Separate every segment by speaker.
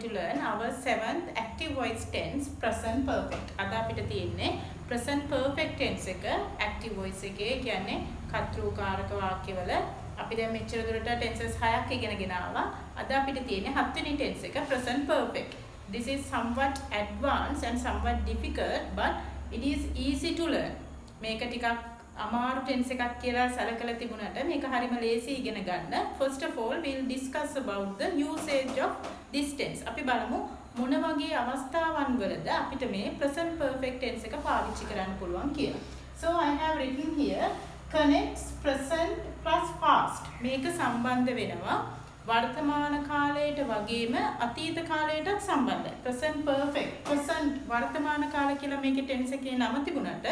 Speaker 1: to learn our 7th active voice tense present perfect. අද අපිට තියෙන්නේ present perfect tense එක active voice එකේ කියන්නේ කර්තෘකාරක වාක්‍යවල අපි දැන් මෙච්චර දුරට tenses 6ක් ඉගෙනගෙන ආවා. අද අපිට තියෙන්නේ 7 වෙනි tense එක present perfect. This is somewhat advanced and somewhat difficult but it is easy to learn. මේක ටිකක් අමාරු tense එකක් කියලා සැලකලා තිබුණාට මේක හරිම ලේසි ඉගෙන ගන්න. First of all we will discuss about the usage of this tense. අපි බලමු මොන වගේ අවස්ථාවන් වලද අපිට මේ present perfect tense එක පාවිච්චි කරන්න පුළුවන් කියලා. So I have written here connects present plus past. මේක සම්බන්ධ වෙනවා වර්තමාන කාලයට වගේම අතීත කාලයටත් සම්බන්ධයි. present perfect present වර්තමාන කාල කියලා මේකේ tense එකේ නම තිබුණාට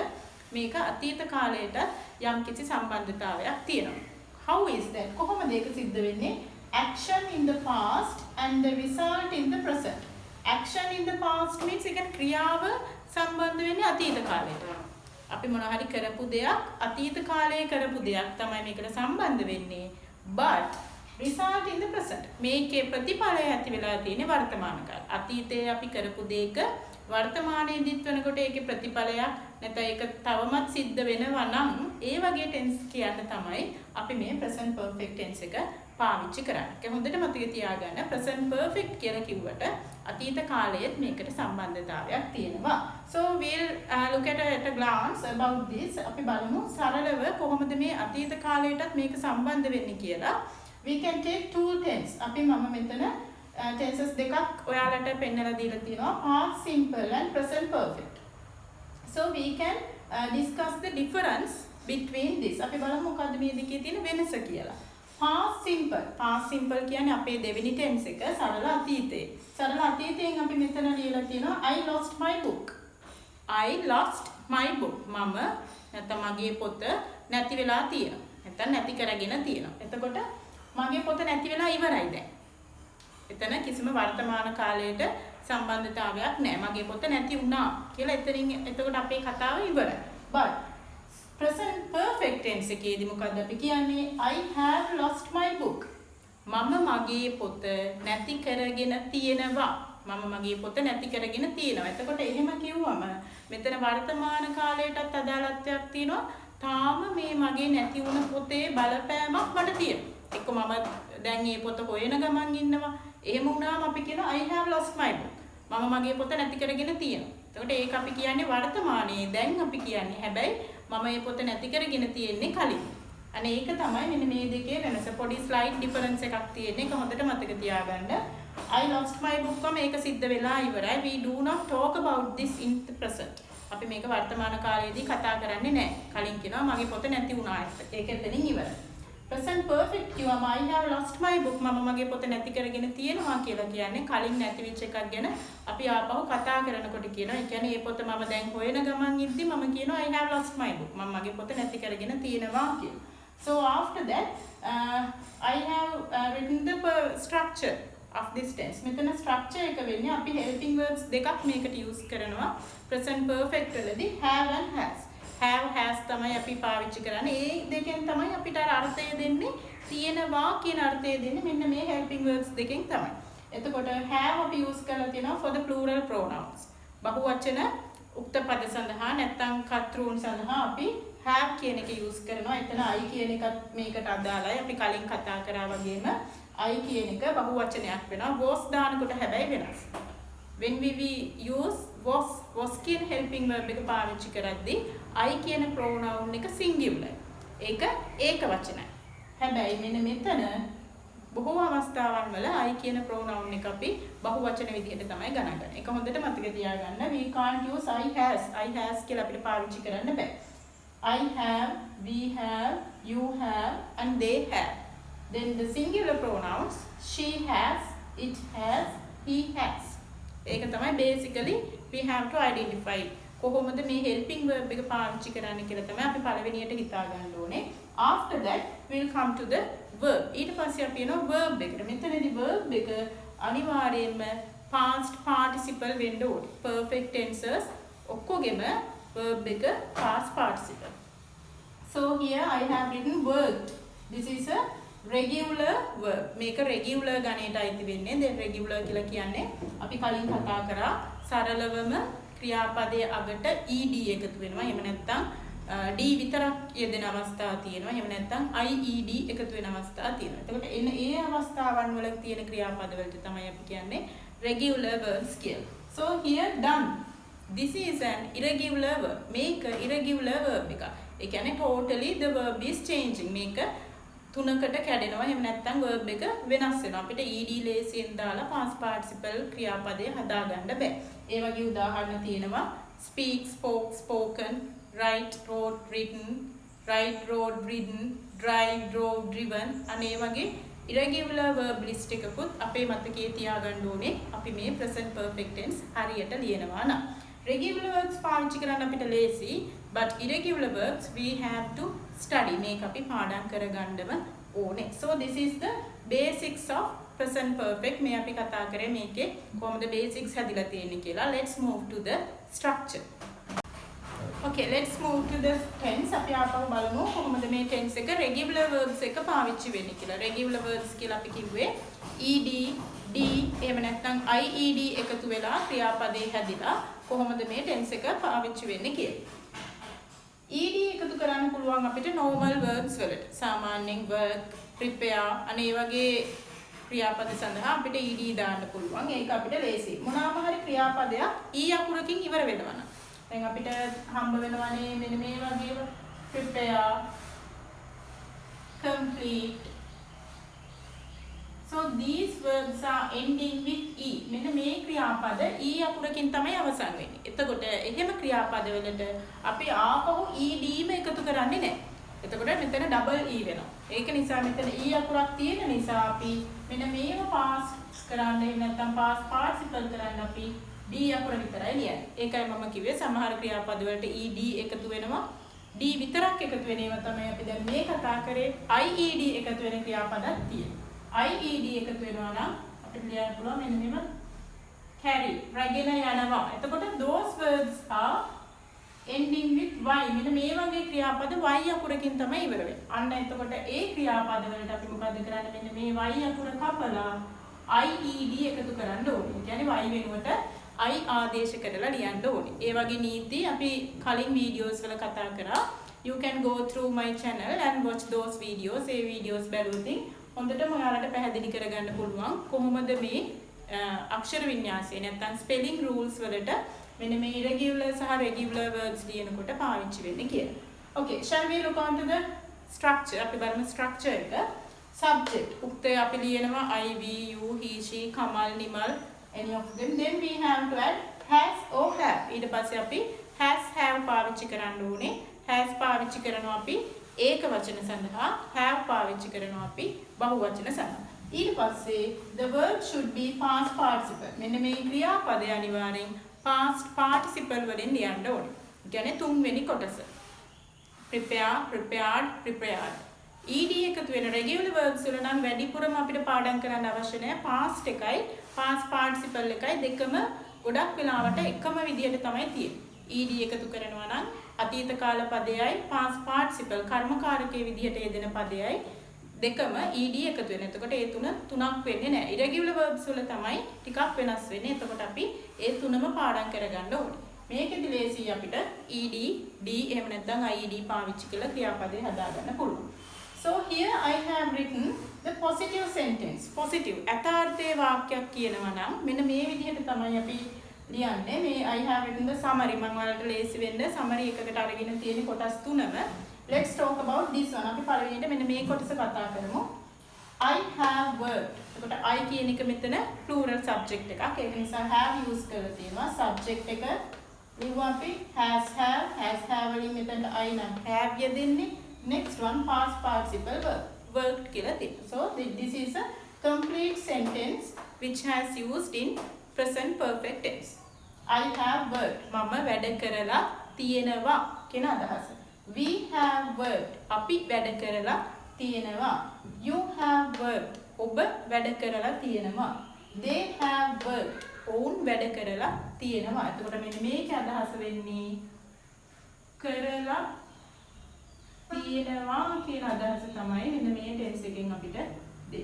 Speaker 1: මේක අතීත කාලයට යම් කිසි සම්බන්ධතාවයක් තියෙනවා. How is that? කොහොමද ඒක සිද්ධ වෙන්නේ? Action in the past and the result in the present. Action in the past means එක ක්‍රියාව සම්බන්ධ වෙන්නේ අතීත කාලයට. අපි මොන හරි කරපු දෙයක් අතීත කාලයේ කරපු දෙයක් තමයි මේකට සම්බන්ධ වෙන්නේ. But result in the present. මේකේ ප්‍රතිඵලය ඇති වෙලා තියෙන්නේ වර්තමාන කාලේ. අතීතයේ අපි කරපු දෙයක වර්තමානයේදීත් වෙනකොට ඒකේ ප්‍රතිඵලයක් නැත්නම් ඒක තවමත් සිද්ධ වෙනවා නම් ඒ වගේ ටෙන්ස් කියන්න තමයි අපි මේ present perfect tense එක පාවිච්චි කරන්නේ. ඒක හොඳට මතක තියාගන්න. present perfect කියලා කිව්වට අතීත කාලයේත් මේකට සම්බන්ධතාවයක් තියෙනවා. So we'll look at a glance about this. අපි බලමු සරලව කොහොමද මේ අතීත කාලයටත් මේක සම්බන්ධ වෙන්නේ කියලා. We can take two tense. අපි මම මෙතන tenses දෙකක් ඔයාලට පෙන්නලා දීලා තියෙනවා past simple and present perfect. So we can discuss the difference between this. අපි බලමු මොකද්ද මේ දෙකේ තියෙන වෙනස කියලා. Past simple කියන්නේ අපේ දෙවෙනි tense එක සරල අතීතේ. සරල අතීතයෙන් අපි මෙතන ලියලා තියෙනවා I lost my book. I lost my book. මම නැත්නම් මගේ පොත නැති වෙලා තියෙනවා. නැත්නම් නැති කරගෙන තියෙනවා. එතකොට මගේ පොත නැති වෙලා ඉවරයි දැන්. එතන කිසිම වර්තමාන කාලයට සම්බන්ධතාවයක් නැහැ. මගේ පොත නැති වුණා කියලා එතනින් එතකොට අපේ කතාව ඉවරයි. But present perfect tense එකේදී මොකද්ද අපි කියන්නේ? I have lost my book. මම මගේ පොත නැති කරගෙන තියෙනවා. මම මගේ පොත නැති කරගෙන තියෙනවා. එතකොට එහෙම කිව්වම මෙතන වර්තමාන කාලයටත් අදාළත්වයක් තියෙනවා. තාම මේ මගේ නැති වුණ පොතේ බලපෑමක් මට තියෙනවා. එක්ක මම දැන් මේ පොත හොයන ගමන් ඉන්නවා. එහෙම වුණාම අපි කියනවා I have lost my book. මම මගේ පොත නැති කරගෙන තියෙනවා. එතකොට ඒක අපි කියන්නේ වර්තමානයේ දැන් අපි කියන්නේ. හැබැයි මම මේ පොත නැති කරගෙන තියෙන්නේ කලින්. අනේ ඒක තමයි මෙන්න මේ දෙකේ වෙනස. පොඩි ස්ලයිඩ් ඩිෆරන්ස් එකක් තියෙන්නේ. ඒක හොඳට මතක තියාගන්න. I lost my book කම ඒක සිද්ධ වෙලා ඉවරයි. We do not talk about this in the present. අපි මේක වර්තමාන කාලයේදී කතා කරන්නේ නැහැ. කලින් කියනවා මගේ පොත නැති වුණා. ඒක එතනින් ඉවරයි. present perfect කියවම I have lost my book මම මගේ පොත නැති කරගෙන තියෙනවා කියලා කියන්නේ කලින් නැති වෙච්ච එකක් ගැන අපි ආපහු කතා කරනකොට කියනවා. ඒ කියන්නේ මේ පොත මම දැන් හොයන ගමන් ඉද්දි මම කියනවා I have lost my book. මම මගේ පොත නැති කරගෙන තියෙනවා කියලා. So after that I have written the structure of this tense. මෙතන structure එක වෙන්නේ අපි helping verbs දෙකක් මේකට use කරනවා. present perfect වලදී have and has. have has තමයි අපි පාවිච්චි කරන්නේ. ඒ දෙකෙන් තමයි අපිට අර්ථය දෙන්නේ. තියෙනවා කියන අර්ථය දෙන්නේ මෙන්න මේ helping verbs දෙකෙන් තමයි. එතකොට have අපි use කරලා තියෙනවා for the plural pronouns. බහුවචන උක්ත පද සඳහා නැත්නම් කර්තෘන් සඳහා අපි have කියන එක use කරනවා. එතන I කියන එකත් මේකට අදාළයි. අපි කලින් කතා කරා වගේම I කියන එක බහුවචනයක් වෙනවා. was දානකොට හැබැයි වෙනස්. When we use was කියන helping verb එක පාවිච්චි කරද්දී I කියන pronoun එක singular. ඒක ඒක වචනයි. හැබැයි මෙන්න මෙතන බොහෝ අවස්ථාවන් වල I කියන pronoun එක අපි බහුවචන විදිහට තමයි ගණන් ගන්නේ. ඒක හොඳට මතක තියාගන්න. We can't use I has කියලා අපිට පාවිච්චි කරන්න බෑ. I have, we have, you have and they have. Then the singular pronouns she has, it has, he has. ඒක තමයි basically we have to identify කොහොමද මේ helping verb එක පාවිච්චි කරන්නේ කියලා තමයි අපි පළවෙනියට හිතා ගන්න ඕනේ. After that we'll come to the verb. ඊට පස්සේ අපි යනවා verb එකට. මෙතනදී verb එක අනිවාර්යයෙන්ම past participle වෙන්න ඕනේ. perfect tenses ඔක්කොගෙම verb එක past participle. So here I have written worked. This is a regular verb. මේක regular ගණයට අයිති වෙන්නේ. දැන් regular කියලා කියන්නේ අපි කලින් කතා කරා සරලවම ක්‍රියාපදයේ අගට ed එකතු වෙනවා. එහෙම නැත්නම් d විතරක් යෙදෙන අවස්ථා තියෙනවා. එහෙම නැත්නම් ied එකතු වෙන අවස්ථා තියෙනවා. එතකොට එන්න ඒ අවස්ථාවන් වල තියෙන ක්‍රියාපද වලට තමයි අපි කියන්නේ regular verbs කියලා. So here done. This is an irregular verb. මේක irregular verb එක. ඒ කියන්නේ totally the verb is changing. මේක තුනකට කැඩෙනවා. එහෙම නැත්නම් verb එක වෙනස් වෙනවා. අපිට ed ලේසියෙන් දාලා past participle ක්‍රියාපදය හදාගන්න බෑ. ඒ වගේ උදාහරණ තියෙනවා speak, spoke, spoken, write, wrote, written, write, wrote, ridden, drive, drove, driven. අනේ වගේ irregular verb list එකකුත් අපේ මතකයේ තියාගන්න ඕනේ. අපි මේ present perfect tense හරියට ලියනවා නම්. Regular verbs පාවිච්චි කරන්න අපිට ලේසි, but irregular verbs we have to study. මේක අපි පාඩම් කරගන්නම ඕනේ. So this is the basics of present perfect. මේ අපි කතා කරේ මේකේ කොහොමද basics හැදිලා තියෙන්නේ කියලා. Let's move to the structure. Okay, let's move to the tense. අපි ආපහු බලමු කොහොමද මේ tense එක regular verbs එක පාවිච්චි වෙන්නේ කියලා. Regular verbs කියලා අපි කිව්වේ ed, d එහෙම නැත්නම් ied එකතු වෙලා ක්‍රියාපදේ හැදිලා කොහොමද මේ tense එක පාවිච්චි වෙන්නේ කියලා. ed එකතු කරන්න පුළුවන් අපිට normal verbs වලට. සාමාන්‍යයෙන් work, prepare අනේ වගේ ක්‍රියාපද සඳහා අපිට ed දාන්න පුළුවන්. ඒක අපිට ලේසියි. මොනවාම හරි ක්‍රියාපදයක් e අකුරකින් ඉවර වෙනවා නම් දැන් අපිට හම්බ වෙනවනේ මෙන්න මේ වගේ prepare, complete. So these verbs are ending with e. මෙන්න මේ ක්‍රියාපද e අකුරකින් තමයි අවසන් වෙන්නේ. එතකොට එහෙම ක්‍රියාපද වලට අපි ආපහු ed ම එකතු කරන්නේ නැහැ. එතකොට මෙතන double e වෙනවා. ඒක නිසා මෙතන e අකුරක් තියෙන නිසා අපි මෙන්න මේව pass කරන්න එහෙම නැත්නම් past participle කරන්න අපි d අකුර විතරයි ලියන්නේ. ඒකයි මම කිව්වේ සමහර ක්‍රියාපද වලට ed එකතු වෙනවා. d විතරක් එකතු වෙන ඒවා තමයි අපි දැන් මේ කතා කරේ. ied එකතු වෙන ක්‍රියාපදක් තියෙනවා. ied එකතු වෙනවා නම් අපිට ලියන්න පුළුවන් මෙන්න මෙහෙම carry රැගෙන යනවා. එතකොට those verbs are ending with y. මෙන්න මේ වගේ ක්‍රියාපද y අකුරකින් තමයි ඉවර වෙන්නේ. අන්න එතකොට ඒ ක්‍රියාපද වලට අපි මොකද කරන්නේ? මෙන්න මේ y අකුර කපලා ied එකතු කරන්න ඕනේ. ඒ කියන්නේ y වෙනුවට I ආදේශ කරලා ලියන්න ඕනේ. ඒ වගේ නීති අපි කලින් වීඩියෝස් වල කතා කරා. You can go through my channel and watch those videos. A videos බැලුවොත් හොඳටම ඔයාලට පැහැදිලි කරගන්න පුළුවන් කොහොමද මේ අක්ෂර වින්‍යාසය නැත්නම් spelling rules වලට මෙන්න මේ irregular සහ regular verbs ලියනකොට පාවිච්චි වෙන්නේ කියලා. Okay, shall we look on to the structure? අපි බලමු structure එක. Subject. උක්තය අපි ලියනවා I, we, you, he, she, Kamal, Nimal, any of them. Then we have to add has or have. ඊට පස්සේ අපි has, have පාවිච්චි කරන්න ඕනේ. has පාවිච්චි කරනවා අපි ඒක වචන සඳහා, have පාවිච්චි කරනවා අපි බහු වචන සඳහා. ඊට පස්සේ the verb should be past participle. මෙන්න මේ ක්‍රියාපදය අනිවාර්යෙන් past participle වලින් ලියන්න ඕනේ. ඒ කියන්නේ තුන්වෙනි කොටස. prepare, prepared, prepared. ed එකතු වෙන regular verbs වල නම් වැඩිපුරම අපිට පාඩම් කරන්න අවශ්‍ය නැහැ. past එකයි past participle එකයි දෙකම ගොඩක් වෙලාවට එකම විදියට තමයි තියෙන්නේ. ed එකතු කරනවා නම් අතීත කාල පදයයි past participle කර්මකාරකයේ විදියට යෙදෙන පදයයි දෙකම ed එකතු වෙන. එතකොට ඒ තුනක් වෙන්නේ නැහැ. irregular verbs වල තමයි ටිකක් වෙනස් වෙන්නේ. එතකොට අපි ඒ තුනම පාඩම් කරගන්න ඕනේ. මේකෙදි ලේසි අපිට ed, d එහෙම නැත්නම් ied පාවිච්චි කරලා ක්‍රියාපදේ හදාගන්න පුළුවන්. So here I have written the positive sentence. Positive අතාර්ථයේ වාක්‍යයක් කියනවා නම් මෙන්න මේ විදිහට තමයි අපි ලියන්නේ. මේ I have written the summary. මම ඔයාලට ලේසි වෙන්න summary එකකට අරගෙන තියෙන කොටස් තුනම. Let's talk about this one. අපි පළවෙනියට මෙන්න මේ කොටස කතා කරමු. I have worked. එතකොට I කියන එක මෙතන plural subject එකක්. ඒක නිසා have use කරලා තියෙනවා. subject එක ලියුවා අපි has have වලින් මෙතන I නම් have යෙදෙන්නේ. Next one past participle verb. Worked කියලා තියෙනවා. So this is a complete sentence which has used in present perfect tense. I have worked. මම වැඩ කරලා තියෙනවා කියන අදහස. We have worked. අපි වැඩ කරලා තියෙනවා. You have worked. ඔබ වැඩ කරලා තියෙනවා. They have worked. ඔවුන් වැඩ කරලා තියෙනවා. එතකොට මෙන්න මේකේ අදහස වෙන්නේ කරලා තියෙනවා කියන අදහස තමයි මෙන්න මේ tense එකෙන් අපිට දෙන්නේ.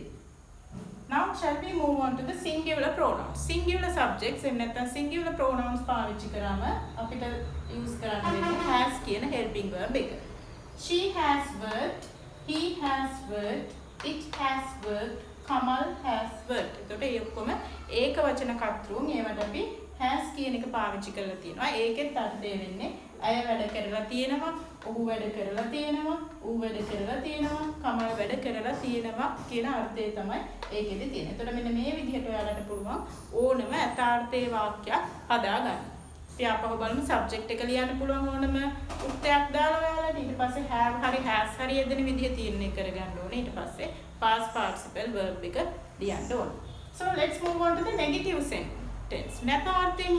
Speaker 1: Now shall we move on to the singular pronouns. Singular subjects එහෙම නැත්නම් singular pronouns පාවිච්චි කරාම අපිට use කරන්න වෙන්නේ has කියන helping verb එක. She has worked, he has worked, it has worked, Kamal has worked. එතකොට මේ ඔක්කොම ඒක වචන කර්තෘන් ඒවට අපි has කියන එක පාවිච්චි කරලා තියෙනවා. ඒකෙත් අර්ථය වෙන්නේ අය වැඩ කරලා තියෙනවා, ඔහු වැඩ කරලා තියෙනවා, ඌ වැඩ කරලා තියෙනවා, කමල් වැඩ කරලා තියෙනවා කියන අර්ථය තමයි ඒකෙදි තියෙන්නේ. එතකොට මෙන්න මේ විදිහට ඔයාලට පුළුවන් ඕනම යථාර්ථයේ වාක්‍යයක් හදාගන්න. අපි ආපහු බලමු සබ්ජෙක්ට් එක ලියන්න පුළුවන් ඕනම උත්තරයක් දාලා ඔයාලට ඊට පස්සේ have හරි has හරි යෙදෙන විදිහ තීරණය කරගන්න ඕනේ. ඊට පස්සේ past participle verb එක ලියන්න ඕනේ. So let's move on to the negative sentence. නැතාර්ථයෙන්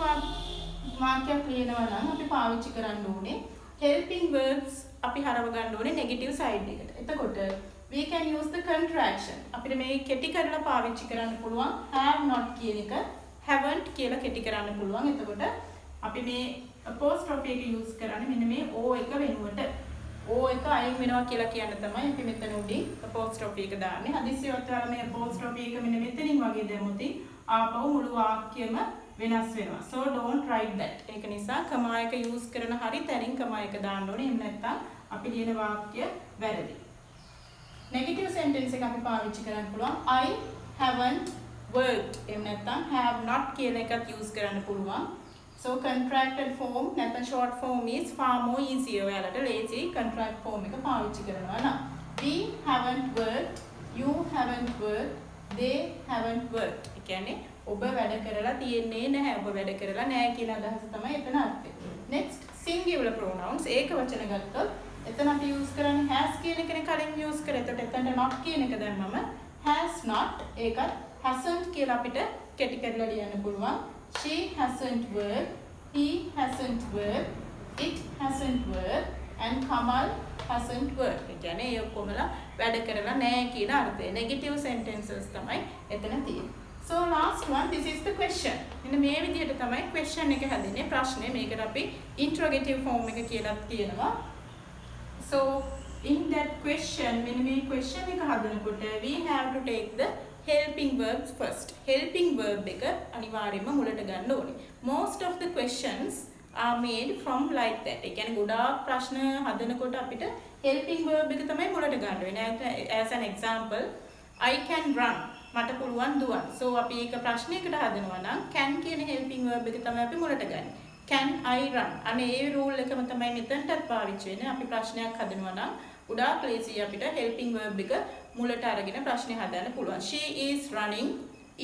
Speaker 1: වාක්‍යයක් ලියනවා නම් අපි පාවිච්චි කරන්න ඕනේ helping verbs අපි හරව ගන්න ඕනේ negative side එකට. එතකොට we can use the contraction. අපිට මේ කෙටි කරලා පාවිච්චි කරන්න පුළුවන් have not කියන එක haven't කියලා කෙටි කරන්න පුළුවන්. එතකොට අපි මේ apostrophe එක use කරන්නේ මෙන්න මේ o එක වෙනුවට. o එක අයින් වෙනවා කියලා කියන්න තමයි අපි මෙතන උඩින් apostrophe එක දාන්නේ. හදිස්සියවත් ඔයාලා මේ apostrophe එක මෙන්න මෙතනින් වගේ දැම්මොත් ආපහු මුළු වාක්‍යෙම වෙනස් වෙනවා. So don't write that. ඒක නිසා කමා එක use කරන හරි තැනින් කමා එක දාන්න ඕනේ. එහෙම නැත්නම් අපි ලියන වාක්‍ය වැරදි. Negative sentence එක අපි පාවිච්චි කරන්න පුළුවන් I haven't worked. එහෙම නැත්නම් have not කියන එකත් use කරන්න පුළුවන්. So contracted form නැත්නම් short form is far more easier. ඔයාලට lazy contract form එක පාවිච්චි කරනවා නම් we haven't worked, you haven't worked, they haven't worked. ඒ කියන්නේ ඔබ වැඩ කරලා තියෙන්නේ නැහැ, ඔබ වැඩ කරලා නැහැ කියන අදහස තමයි එතන අර්ථය. Next singular pronouns ඒක වචන ගත්තොත් එතන අපි use කරන්නේ has කියන එකනේ කලින් use කරේ. එතකොට එතනට not කියන එක දැම්මම has not ඒකත් hasn't කියලා අපිට කෙටි කරලා ලියන්න පුළුවන්. She hasn't worked, he hasn't worked, it hasn't worked and Kamal hasn't worked. ඒ කියන්නේ ඒ ඔක්කොමලා වැඩ කරලා නැහැ කියන අර්ථය. Negative sentences තමයි එතන තියෙන්නේ. So last one, this is the question. මෙන්න මේ විදිහට තමයි question එක හැදෙන්නේ ප්‍රශ්නේ. මේකට අපි interrogative form එක කියලා කියනවා. So in that question මෙන්න මේ question එක හදනකොට we have to take the helping verbs first. Helping verb එක අනිවාර්යයෙන්ම මුලට ගන්න ඕනේ. Most of the questions are made from like that. ඒ කියන්නේ ගොඩාක් ප්‍රශ්න හදනකොට අපිට helping verb එක තමයි මුලට ගන්න වෙන්නේ. As an example, I can run. මට පුළුවන් දුවන්න. So අපි ඒක ප්‍රශ්නයකට හදනවා නම් can කියන helping verb එක තමයි අපි මුලට ගන්නේ. Can I run? අනේ ඒ rule එකම තමයි මෙතනටත් පාවිච්චි වෙන්නේ. අපි ප්‍රශ්නයක් හදනවා නම් උඩාක් ලේසි අපිට helping verb එක මුලට අරගෙන ප්‍රශ්නේ හදන්න පුළුවන්. She is running.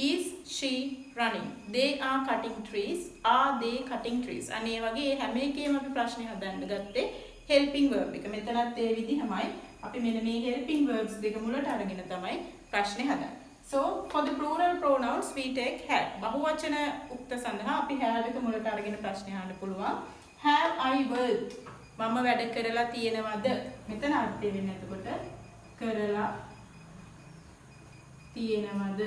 Speaker 1: Is she running? They are cutting trees. Are they cutting trees? අනේ වගේ හැම එකේම අපි ප්‍රශ්නේ හදන්න ගත්තේ helping verb එක. මෙතනත් ඒ විදිහමයි අපි මෙන්න මේ helping verbs දෙක මුලට අරගෙන තමයි ප්‍රශ්නේ හදන්නේ. So for the plural pronouns we take have. බහුවචන උක්ත සඳහා අපි have එක මුලට අරගෙන ප්‍රශ්න අහන්න පුළුවන්. Have I worked? මම වැඩ කරලා තියෙනවද? මෙතන අර්ථය වෙන්නේ එතකොට කරලා තියෙනවද?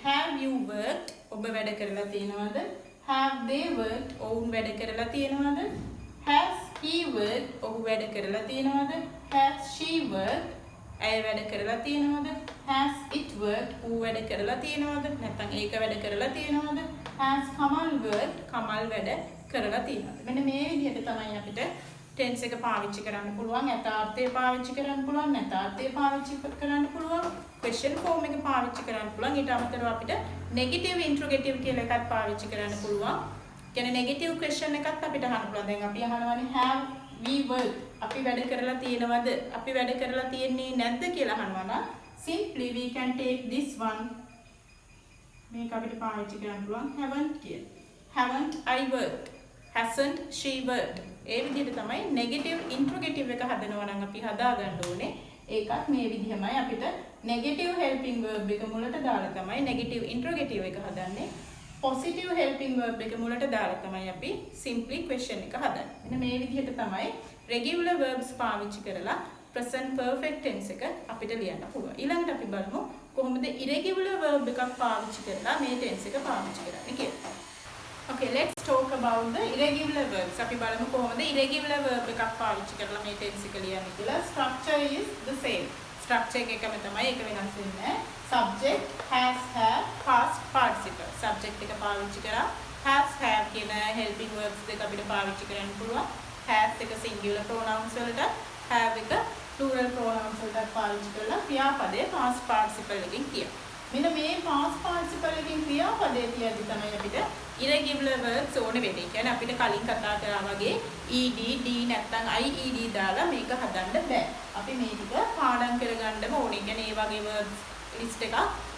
Speaker 1: Have you worked? ඔබ වැඩ කරලා තියෙනවද? Have they worked? ඔවුන් වැඩ කරලා තියෙනවද? Has he worked? ඔහු වැඩ කරලා තියෙනවද? Has she worked? ඇය වැඩ කරලා තියෙනවද? Has it worked? ඌ වැඩ කරලා තියෙනවද? නැත්නම් ඒක වැඩ කරලා තියෙනවද? Has Kamal worked? කමල් වැඩ කරලා තියෙනවද? මෙන්න මේ විදිහට තමයි අපිට tense එක පාවිච්චි කරන්න පුළුවන්, යථාර්ථය පාවිච්චි කරන්න පුළුවන්, නැතාර්ථය පාවිච්චි කරන්න පුළුවන්, question form එක පාවිච්චි කරන්න පුළුවන්. ඊට අමතරව අපිට negative interrogative කියලා එකක් පාවිච්චි කරන්න පුළුවන්. කියන්නේ negative question එකත් අපිට අහන්න පුළුවන්. දැන් අපි අහනවානේ have we worked? අපි වැඩ කරලා තියෙනවද? අපි වැඩ කරලා තියෙන්නේ නැද්ද කියලා අහනවා නම් simply we can take this one. මේක අපිට පාවිච්චි කරන්න පුළුවන් haven't කියලා. Haven't I worked? Hasn't she worked? ඒ විදිහට තමයි negative interrogative එක හදනවා නම් අපි හදා ගන්න ඕනේ. ඒකත් මේ විදිහමයි අපිට negative helping verb එක මුලට දාලා තමයි negative interrogative එක හදන්නේ. positive helping verb එක මුලට දාලා තමයි අපි simply question එක හදන්නේ. මෙන්න මේ විදිහට තමයි regular verbs පාවිච්චි කරලා present perfect tense එක අපිට ලියන්න පුළුවන්. ඊළඟට අපි බලමු කොහොමද irregular verb එකක් පාවිච්චි කරලා මේ tense එක පාවිච්චි කරන්නේ කියලා. Okay, Okay, let's talk about the irregular verbs. අපි බලමු කොහොමද irregular verb එකක් පාවිච්චි කරලා මේ tense එක ලියන්නේ කියලා. Structure is the same. Structure එක එකම තමයි, ඒක වෙනස් වෙන්නේ. Subject, has, have, past participle. Subject එක පාවිච්චි කරා. Has, have කියන helping verbs දෙක අපිට පාවිච්චි කරන්න පුළුවන්. Has එක singular pronouns වලට, have එක plural pronouns වලට පාවිච්චි කරලා ක්‍රියාපදයේ past participle එකකින් කියනවා. මෙන්න මේ past participle එකකින් ක්‍රියාපදයේ තියද්දි තමයි අපිට irregular verbs ඕනේ වෙන්නේ. කියන්නේ අපිට කලින් කතා කරා වගේ ed d නැත්නම් ied දාලා මේක හදන්න බෑ. අපි මේ ටික පාඩම් කරගන්නම ඕනේ. කියන්නේ මේ වගේ verbs list එකක්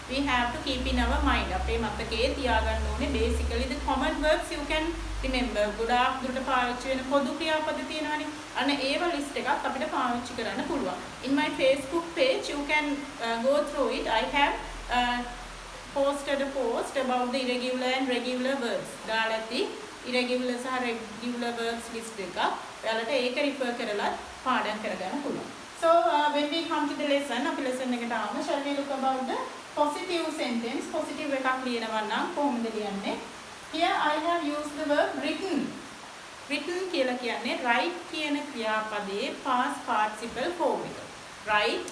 Speaker 1: we have to keep in our mind. අපේ මතකයේ තියාගන්න ඕනේ basically the common verbs you can remember. ගොඩාක් දුරට පාවිච්චි වෙන පොදු ක්‍රියාපද තියෙනවානේ. අන්න ඒව list එකක් අපිට පාවිච්චි කරන්න පුළුවන්. In my Facebook page you can go through it. I have posted a post about the irregular and regular verbs. දාලා ඇති irregular සහ regular verbs list එක. ඔයාලට ඒක refer කරලා පාඩම් කරගන්න පුළුවන්. So when we come to the lesson, අපි lesson එකට ආවම shall we look about the positive sentence. Positive එකක් ලියනවා නම් කොහොමද ලියන්නේ? Here I have used the verb written. Written කියලා කියන්නේ write කියන ක්‍රියාපදයේ past participle form එක. Write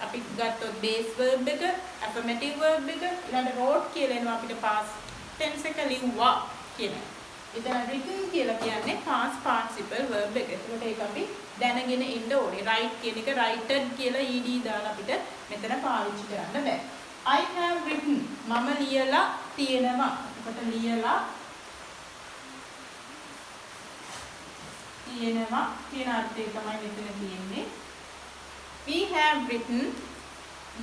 Speaker 1: අපි ගත්තොත් base verb එක, affirmative verb එක, ඊළඟ wrote කියලා එනවා අපිට past tense එක ලිව්වා කියන. එතන written කියලා කියන්නේ past participle verb එක. ඒකට ඒක අපි දැනගෙන ඉන්න ඕනේ. write කියන එක written කියලා ed දාලා අපිට මෙතන පාවිච්චි කරන්න බෑ. I have written මම ලියලා තියෙනවා. එතකොට ලියලා තියෙනවා කියන අර්ථය තමයි මෙතන තියෙන්නේ. We have written,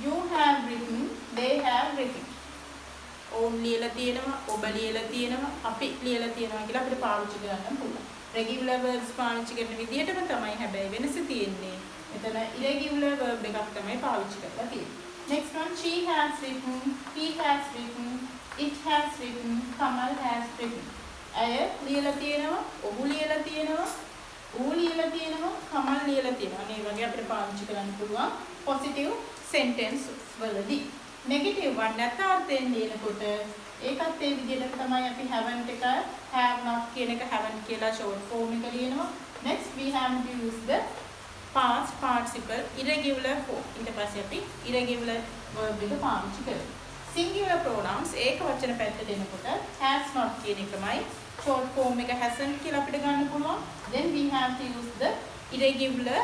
Speaker 1: you have written, they have written. ඕන් ලියලා තියෙනවා, ඔබ ලියලා තියෙනවා, අපි ලියලා තියෙනවා කියලා අපිට පාවිච්චි කරන්න පුළුවන්. Regular verbs පාවිච්චි කරන විදිහටම තමයි හැබැයි වෙනස තියෙන්නේ. මෙතන irregular verb එකක් තමයි පාවිච්චි කරලා තියෙන්නේ. Next one, she has written, he has written, it has written, Kamal has written. අය ලියලා තියෙනවා, ඔහු ලියලා තියෙනවා, ඌ ලියලා තියෙනවා, කමල් ලියලා තියෙනවා. මේ වගේ අපිට පාවිච්චි කරන්න පුළුවන් positive sentence වලදී. negative one නැත්නම් ලියනකොට ඒකත් ඒ විදිහට තමයි අපි haven't එක have not කියන එක haven't කියලා short form එක ලියනවා. Next we have to use the past participle irregular form. ඊට පස්සේ අපි irregular verb එක පාවිච්චි කරනවා. singular pronouns ඒක වචන පැත්තට එනකොට has not කියන එකමයි short form එක hasn't කියලා අපිට ගන්න පුළුවන්. Then we have to use the irregular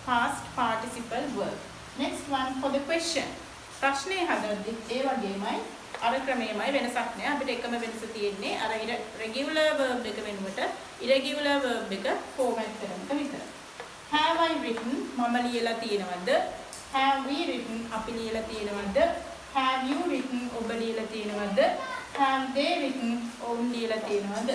Speaker 1: past participle verb. Next one for the question. ප්‍රශ්නේ හදද්දි ඒ වගේමයි අර ක්‍රමයමයි වෙනසක් නෑ. අපිට එකම වෙනස තියෙන්නේ අර regular verb එක වෙනුවට irregular verb එක format කරන එක විතරයි. Have I written මම ලියලා තියෙනවද? Have we written අපි ලියලා තියෙනවද? Have you written ඔබ ලියලා තියෙනවද? Have they written ඔවුන් ලියලා තියෙනවද?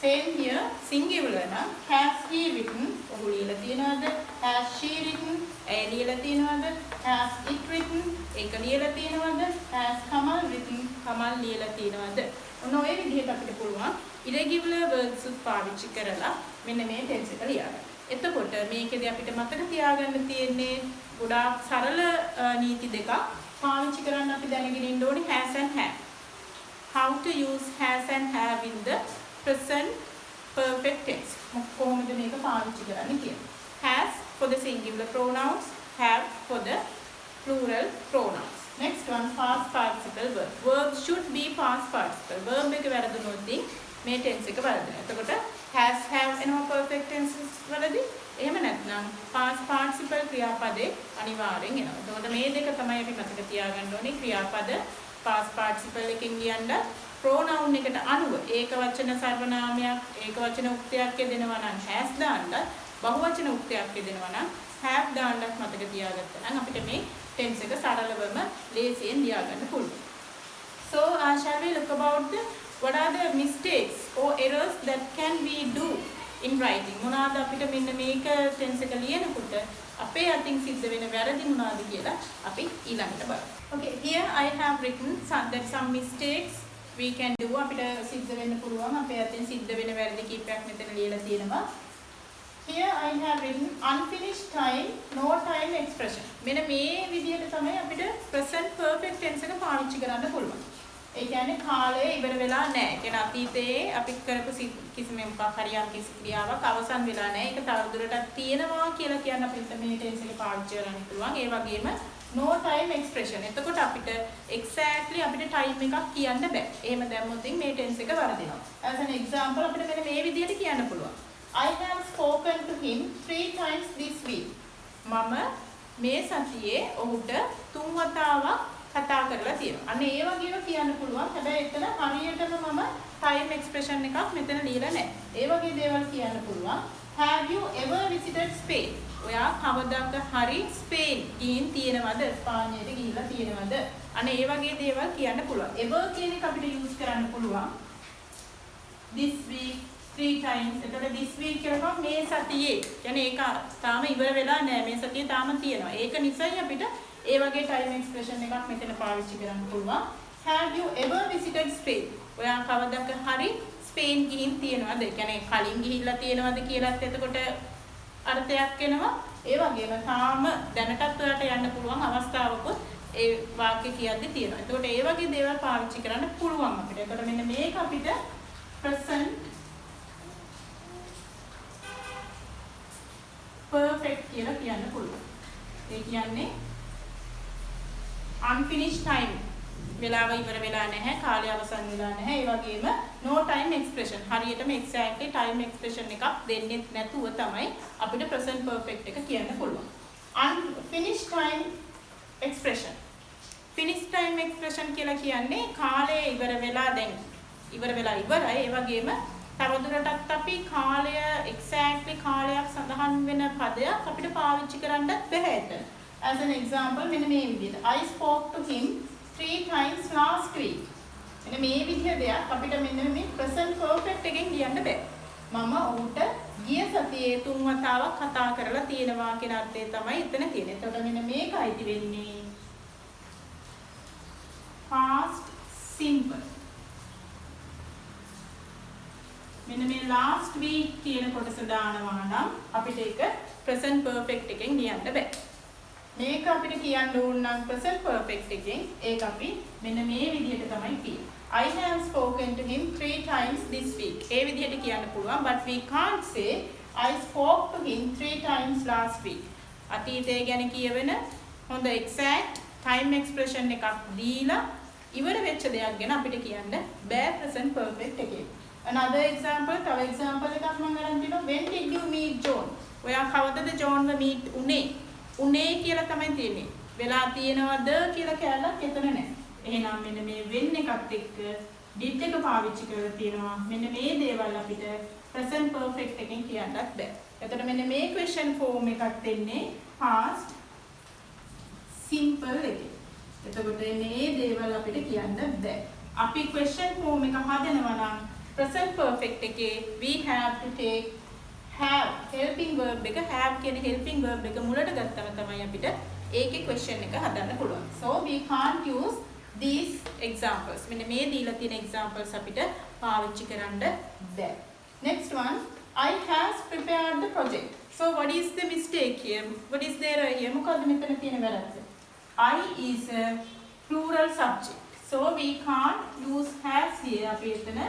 Speaker 1: Same here singular නම් has he written ඔහු ලියලා තියෙනවද? Has she written ඇය ලියලා තියෙනවද? Has it written ඒක ලියලා තියෙනවද? Has Kamal written කමල් ලියලා තියෙනවද? ඔන්න ඔය විදිහට අපිට පුළුවන් irregular verbs පාවිච්චි කරලා මෙන්න මේ tense එක ලියන්න. එතකොට මේකෙදි අපිට මතක තියාගන්න තියෙන්නේ ගොඩාක් සරල නීති දෙකක් පාවිච්චි කරන්න අපි දැනගෙන ඉන්න ඕනේ has and have. How to use has and have in the present perfect tense. කොහොමද මේක පාවිච්චි කරන්නේ කියලා. Has for the singular pronouns, have for the plural pronouns. Next one, past participle verb. Verbs should be past participle. Verb එක වැරදුනොත් මේ tense එක වැරදෙනවා. එතකොට has have එනවා perfect tenses වලදී. එහෙම නැත්නම් past participle ක්‍රියාපදේ අනිවාර්යෙන් එනවා. එතකොට මේ දෙක තමයි අපි මතක තියාගන්න ඕනේ. ක්‍රියාපද past participle එකකින් ලියන්න pronoun එකට අනුව ඒක වචන සර්වනාමයක්, ඒක වචන උක්තයක් යෙදෙනවා නම් has දාන්නත්, බහුවචන උක්තයක් යෙදෙනවා නම් have දාන්නත් මතක තියාගත්තා නම් අපිට මේ tense එක සරලවම ලේසියෙන් ලියා ගන්න පුළුවන්. So shall we look about what are the mistakes or errors that can we do in writing? මොනවාද අපිට මෙන්න මේක tense එක ලියනකොට අපේ අතින් සිද්ධ වෙන වැරදි මොනවාද කියලා අපි ඊළඟට බලමු. Okay, here I have written some mistakes we can do. අපිට සිද්ධ වෙන්න පුළුවන් අපේ අතින් සිද්ධ වෙන වැරදි කීපයක් මෙතන ලියලා තියෙනවා. Here I have written unfinished time, no time expression. මෙන්න මේ විදිහට තමයි අපිට present perfect tense එක පාවිච්චි කරන්න පුළුවන්. ඒ කියන්නේ කාලය ඉවර වෙලා නැහැ. ඒ කියන්නේ අතීතයේ අපි කරපු කිසිම මොකක් හරි යම් කිසි ක්‍රියාවක් අවසන් වෙලා නැහැ. ඒක තවදුරටත් තියෙනවා කියලා කියන්න අපිට මේ ටෙන්ස් එක පාවිච්චි කරන්න පුළුවන්. ඒ වගේම no time expression. එතකොට අපිට exactly අපිට time එකක් කියන්න බෑ. එහෙම දැම්මොත් මේ ටෙන්ස් එක වරදිනවා. as an example අපිට මෙන්න මේ විදිහට කියන්න පුළුවන්. I have spoken to him 3 times this week. මම මේ සතියේ ඔහුට 3 වතාවක් කතා කරලා තියෙනවා. අන්න ඒ වගේම කියන්න පුළුවන්. හැබැයි එතන හරියටම මම time expression එකක් මෙතන ලියලා නැහැ. ඒ වගේ දේවල් කියන්න පුළුවන්. Have you ever visited Spain? ඔයා කවදාක හරි ස්පේන් ගිහින් තියෙනවද? ස්පාඤ්ඤයට ගිහිල්ලා තියෙනවද? අන්න ඒ වගේ දේවල් කියන්න පුළුවන්. ever කියන එක අපිට use කරන්න පුළුවන්. this week 3 times. එතකොට this week කියනවා මේ සතියේ. කියන්නේ ඒක තාම ඉවර වෙලා නැහැ. මේ සතියේ තාම තියෙනවා. ඒක නිසායි අපිට ඒ වගේ time expression එකක් මෙතන පාවිච්චි කරන්න පුළුවන්. Have you ever visited Spain? ඔයා කවදාක හරි ස්පේන් ගිහින් තියෙනවද? ඒ කියන්නේ කලින් ගිහිල්ලා තියෙනවද කියලාත් එතකොට අර්ථයක් එනවා. ඒ වගේම තාම දැනටත් ඔයාලට යන්න පුළුවන් අවස්ථාවකුත් ඒ වාක්‍ය කියද්දි තියෙනවා. එතකොට ඒ වගේ දේවල් පාවිච්චි කරන්න පුළුවන් අපිට. එතකොට මෙන්න මේක අපිට present perfect කියලා කියන්න පුළුවන්. ඒ කියන්නේ unfinished time වෙලාව ඉවර වෙලා නැහැ, කාලය අවසන් වෙලා නැහැ. ඒ වගේම no time expression හරියටම exactly time expression එකක් දෙන්නේ නැතුව තමයි අපිට present perfect එක කියන්න පුළුවන්. unfinished time expression. finished time expression කියලා කියන්නේ කාලය ඉවර වෙලා දැන් ඉවර වෙලා ඉවරයි. ඒ වගේම තවදුරටත් අපි කාලය exactly කාලයක් සඳහන් වෙන පදයක් අපිට පාවිච්චි කරන්නත් බැහැ එතන. as an example මෙන්න මේ විදිහට I spoke to him 3 times last week. මෙන්න මේ විදිහ දෙයක් අපිට මෙන්න මේ present perfect එකෙන් කියන්න බෑ. මම ඌට ගිය සතියේ 3 වතාවක් කතා කරලා තියෙනවා කියන අර්ථය තමයි එතන තියෙන්නේ. එතකොට මෙන්න මේක අයිති වෙන්නේ past simple. මෙන්න මේ last week කියන කොටස දානවා නම් අපිට ඒක present perfect එකෙන් ලියන්න බෑ. මේක අපිට කියන්න ඕන නම් present perfect එකෙන් ඒක අපි මෙන්න මේ විදිහට තමයි කියන්නේ. I have spoken to him 3 times this week. ඒ විදිහට කියන්න පුළුවන් but we can't say I spoke to him 3 times last week. අතීතය ගැන කියවෙන හොඳ exact time expression එකක් දීලා ඉවර වෙච්ච දෙයක් ගැන අපිට කියන්න බෑ present perfect එකේ. Another example, තව example එකක් මම අරන් දෙනවා. When did you meet John? ඔයා කවදද ජෝන්ව meet උනේ? උනේ කියලා තමයි තියෙන්නේ. වෙලා තියෙනවද කියලා කැලලක් එතන නැහැ. එහෙනම් මෙන්න මේ when එකත් එක්ක did එක පාවිච්චි කරලා තියෙනවා. මෙන්න මේ දේවල් අපිට present perfect එකෙන් කියන්නත් බෑ. එතකොට මෙන්න මේ question form එකක් දෙන්නේ past simple එකේ. එතකොට මේ දේවල් අපිට කියන්න බෑ. අපි question form එක හදනවා නම් present perfect එකේ we have to take have helping verb එක have කියන helping verb එක මුලට ගත්තම තමයි අපිට ඒකේ question එක හදන්න පුළුවන්. So we can't use these examples. මෙන්න මේ දීලා තියෙන examples අපිට පාවිච්චි කරන්න බෑ. Next one, I has prepared the project. So what is the mistake here? What is there here? මොකද්ද මෙතන තියෙන වැරද්ද? I is a plural subject. So we can't use has here. අපි එතන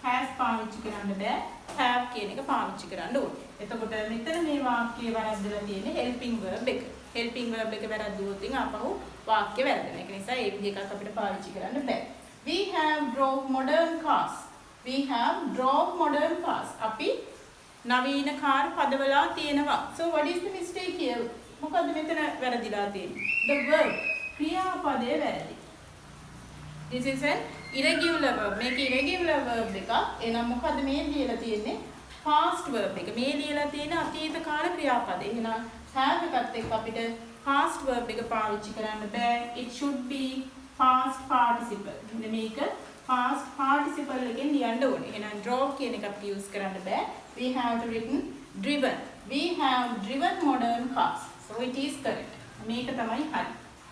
Speaker 1: has පාවිච්චි කරන්න බෑ. have කියන එක පාවිච්චි කරන්න ඕනේ. එතකොට මෙතන මේ වාක්‍යයේ වැරද්දලා තියෙන්නේ helping verb එක. helping verb එක වැරද්දුවොත් ඉතින් ආපහු වාක්‍ය වැරදෙනවා. ඒක නිසා ඒ විදිහ එකක් අපිට පාවිච්චි කරන්න බෑ. We have drove modern cars. We have drove modern cars. අපි නවීන කාර් පදවලා තියෙනවා. So what is the mistake here? මොකද්ද මෙතන වැරදිලා තියෙන්නේ? The verb ක්‍රියාපදයේ වැරදි. This is an irregular verb. මේක irregular verb එකක්. එහෙනම් මොකද්ද මේ ලියලා තියෙන්නේ? past verb එක. මේ ලියලා තියෙන අතීත කාල ක්‍රියාපදේ. එහෙනම් have එකත් එක්ක අපිට past verb එක පාවිච්චි කරන්න බෑ. It should be past participle. මෙන්න මේක past participle එකෙන් ලියන්න ඕනේ. එහෙනම් drove කියන එක අපිට use කරන්න බෑ. We have to written driven. We have driven modern cars. So it is correct. මේක තමයි හරි.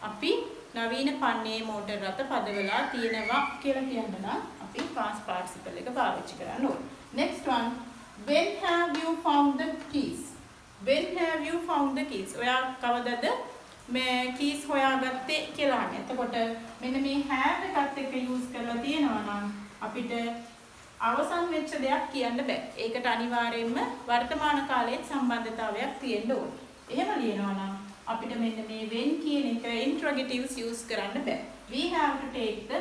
Speaker 1: අපි නවීන පන්නේ මෝටර් රථ පදවලා තියෙනවා කියලා කියන්න නම් අපි past participle එක පාවිච්චි කරන්න ඕනේ. Next one, when have you found the keys? When have you found the keys? ඔයා කවදද මේ keys හොයාගත්තේ කියලා අහන්නේ. එතකොට මෙන්න මේ have එකත් එක්ක use කරලා තියෙනවා නම් අපිට අවසන් වෙච්ච දෙයක් කියන්න බෑ. ඒකට අනිවාර්යයෙන්ම වර්තමාන කාලයේ සම්බන්ධතාවයක් තියෙන්න ඕනේ. එහෙම ලියනවා නම් අපිට මෙන්න මේ when කියන එක interrogatives use කරන්න බෑ. We have to take the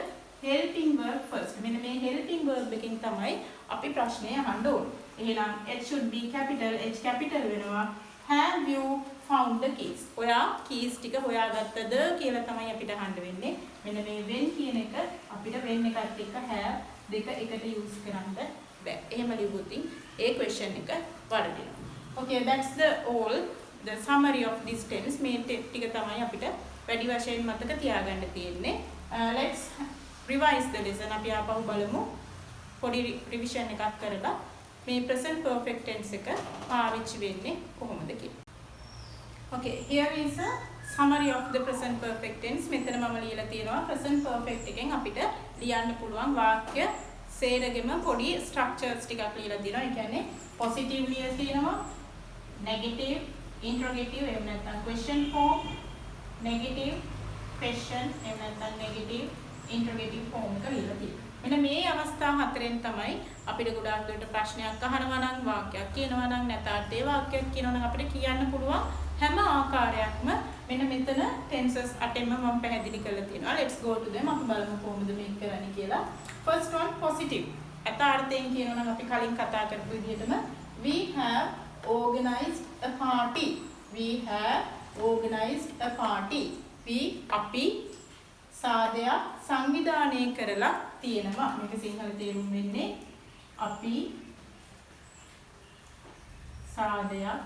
Speaker 1: helping verb first. මෙන්න මේ helping verb එකකින් තමයි අපි ප්‍රශ්නය අහන්න ඕනේ. එහෙනම් it should be capital H capital වෙනවා. Have you found the keys? ඔයා keys ටික හොයාගත්තද කියලා තමයි අපිට අහන්න වෙන්නේ. මෙන්න මේ when කියන එක අපිට when එකත් එක්ක have දෙක එකට use කරන්න බෑ. එහෙම ලියුවොත් ඒ question එක වරදිනවා. Okay, that's the summary of this tense. මේ ටික තමයි අපිට වැඩි වශයෙන් මතක තියාගන්න තියෙන්නේ. Let's revise the lesson. අපි ආපහු බලමු. පොඩි revision එකක් කරලා මේ present perfect tense එක පාවිච්චි වෙන්නේ කොහොමද කියලා. Okay, here is a summary of the present perfect tense. මෙතන මම ලියලා තියෙනවා present perfect එකෙන් අපිට ලියන්න පුළුවන් වාක්‍ය සේරගෙම පොඩි structures ටිකක් ලියලා තියෙනවා. ඒ කියන්නේ positive ලියලා තියෙනවා, negative, interrogative, එහෙම නැත්නම් question form, negative, question, එහෙම නැත්නම් negative, interrogative form එක ලියලා තියෙනවා. මෙන්න මේ අවස්ථා හතරෙන් තමයි අපිට ගොඩාක් දුරට ප්‍රශ්නයක් අහනවා නම් වාක්‍යයක් කියනවා නම් නැත්නම් ඒ වාක්‍යයක් කියනවා නම් අපිට කියන්න පුළුවන් හැම ආකාරයක්ම මෙන්න මෙතන tenses අටෙන්ම මම පැහැදිලි කරලා තියෙනවා. Let's go to them. අපි බලමු කොහොමද මේක කරන්නේ කියලා. First one positive. අතාර්ථයෙන් කියනවා නම් අපි කලින් කතා කරපු විදිහටම we have organized a party. We have organized a party. අපි සාදයක් සංවිධානය කරලා තියෙනවා. මේක සිංහල තේරුම් වෙන්නේ අපි සාදයක්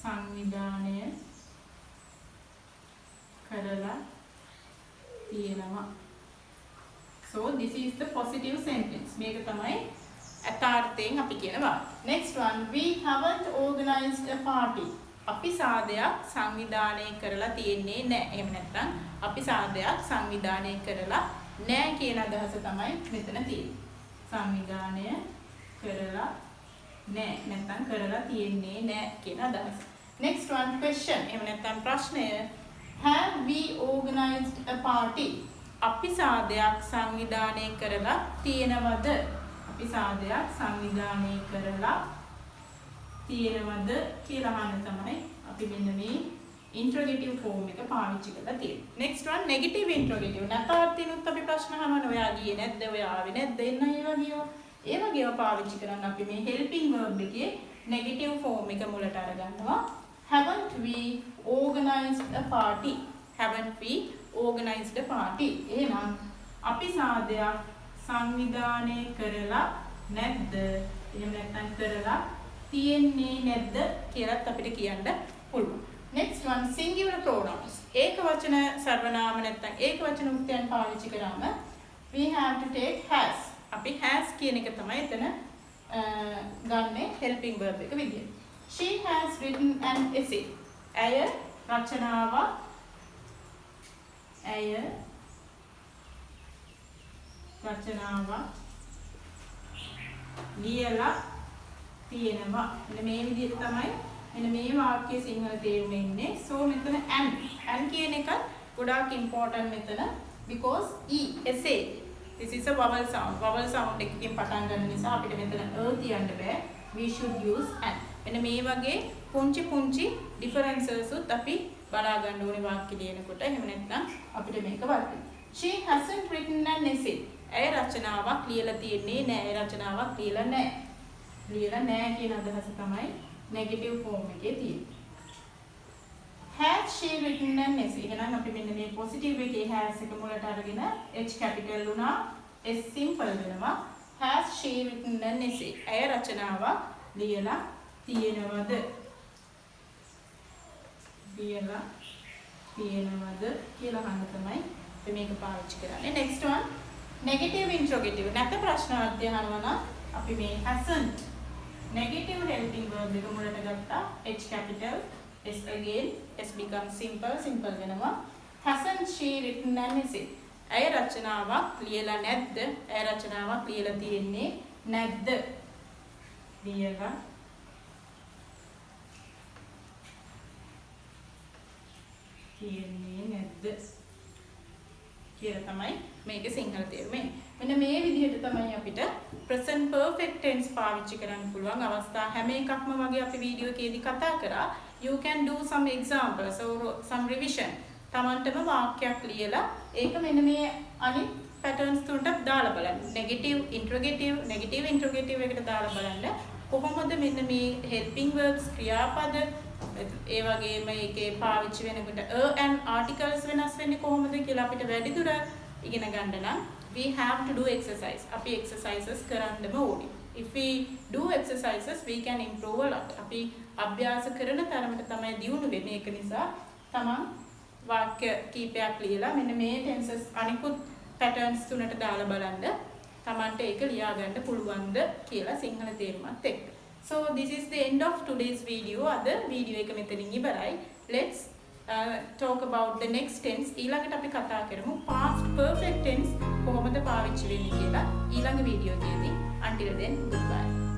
Speaker 1: සංවිධානය කරලා තියෙනවා. So this is the positive sentence. මේක තමයි අතාර්ථයෙන් අපි කියනවා. Next one, we haven't organized a party. අපි සාදයක් සංවිධානය කරලා තියෙන්නේ නැහැ. එහෙම නැත්නම් අපි සාදයක් සංවිධානය කරලා නැහැ කියන අදහස තමයි මෙතන තියෙන්නේ. සංවිධානය කරලා නැහැ නැත්නම් කරලා තියෙන්නේ නැහැ කියන අදහස. Next one, question. එහෙම නැත්නම් ප්‍රශ්නය, have we organized a party? අපි සාදයක් සංවිධානය කරලා තියෙනවද? අපි සාදයක් සංවිධානය කරලා තියෙනවද කියලා අහන්න තමයි අපි මෙන්න මේ interrogative form එක පාවිච්චි කරලා තියෙන්නේ. Next one, negative interrogative. නැතාර්ථිනුත් අපි ප්‍රශ්න අහනවා. ඔයා ගියේ නැද්ද? ඔයා ආවේ නැද්ද? එන්න ඒ වගේව පාවිච්චි කරන්න අපි මේ helping verb එකේ negative form එක මුලට අරගන්නවා. Haven't we organized a party? Haven't we organized a party? එහෙනම් අපි සාදයක් සංවිධානය කරලා නැද්ද? එහෙම නැත්නම් කරලා තියෙන්නේ නැද්ද කියලාත් අපිට කියන්න පුළුවන්. Next one, singular pronouns. ඒක වචන සර්වනාම නැත්නම් ඒක වචන උක්තයන් පාවිච්චි කරාම we have to take has. අපි has කියන එක තමයි එතන ගන්නේ helping verb එක විදියට. She has written an essay. ඇය රචනාවක් ලියලා තියෙනවා. මෙන්න මේ විදිහට තමයි මෙන්න මේ වාක්‍යයේ සිංහල තේරුම එන්නේ. So මෙතන and කියන එක ගොඩාක් important මෙතන because essay, this is a vowel sound එකකින් පටන් ගන්න නිසා අපිට මෙතන තියන්න බෑ. We should use and. මෙන්න මේ වගේ පුංචි differences උත් අපි බලා ගන්න ඕනේ වාක්‍ය ලියනකොට. එහෙම නැත්නම් අපිට මේක වර්ධිනවා. She hasn't written an essay. ඇය රචනාවක් ලියලා තියෙන්නේ නැහැ. රචනාවක් ලියලා නැහැ කියන අදහස තමයි negative form එකේ තියෙන්නේ. Has she written an essay? එහෙනම් අපි මෙන්න මේ positive එකේ has එක මුලට අරගෙන H capital වුණා, S simple වෙනවා. Has she written an essay? ඇය රචනාවක් ලියලා තියෙනවද? කියලා අහන්න තමයි මේක පාවිච්චි කරන්නේ. Next one, negative interrogative. නැත්නම් ප්‍රශ්නාර්ථය අහනවා නම් අපි මේ hasn't negative helping verb එක මුලට ගත්තා. H capital, S again, S becomes simple වෙනවා. Hasn't she written an essay? ඇය රචනාවක් ලියලා නැද්ද? ඇය රචනාවක් ලියලා තියෙන්නේ නැද්ද? ලියලා තියෙන්නේ නැද්ද කියලා තමයි මේකේ සිංහල තේරුම එන්නේ. මෙන්න මේ විදිහට තමයි අපිට present perfect tense පාවිච්චි කරන්න පුළුවන් අවස්ථා හැම එකක්ම වගේ අපි වීඩියෝ එකේදී කතා කරා. You can do some examples or some revision. තමන්ටම වාක්‍යයක් ලියලා ඒක මෙන්න මේ අනිත් patterns තුනට දාලා බලන්න. negative interrogative එකට දාලා බලන්න. කොහොමද මෙන්න මේ helping verbs ක්‍රියාපද ඒ වගේම ඒකේ පාවිච්චි වෙනකොට and articles වෙනස් වෙන්නේ කොහොමද කියලා අපිට වැඩිදුර ඉගෙන ගන්න නම් we have to do exercise. අපි exercises කරන්නම ඕනේ. If we do exercises we can improve a lot. අපි අභ්‍යාස කරන තරමට තමයි දියුණු වෙන්නේ. ඒක නිසා තමන් වාක්‍ය කීපයක් ලියලා මෙන්න මේ tenses අනිකුත් patterns තුනට දාලා බලන්න තමන්ට ඒක ලියා ගන්න පුළුවන්ද කියලා සිංහල තේරුමත් එක්ක. So this is the end of today's video. අද වීඩියෝ එක මෙතනින් ඉවරයි. Let's talk about the next tense. ඊළඟට අපි කතා කරමු past perfect tense කොහොමද පාවිච්චි වෙන්නේ කියලා ඊළඟ වීඩියෝ එකේදී. Until then, goodbye.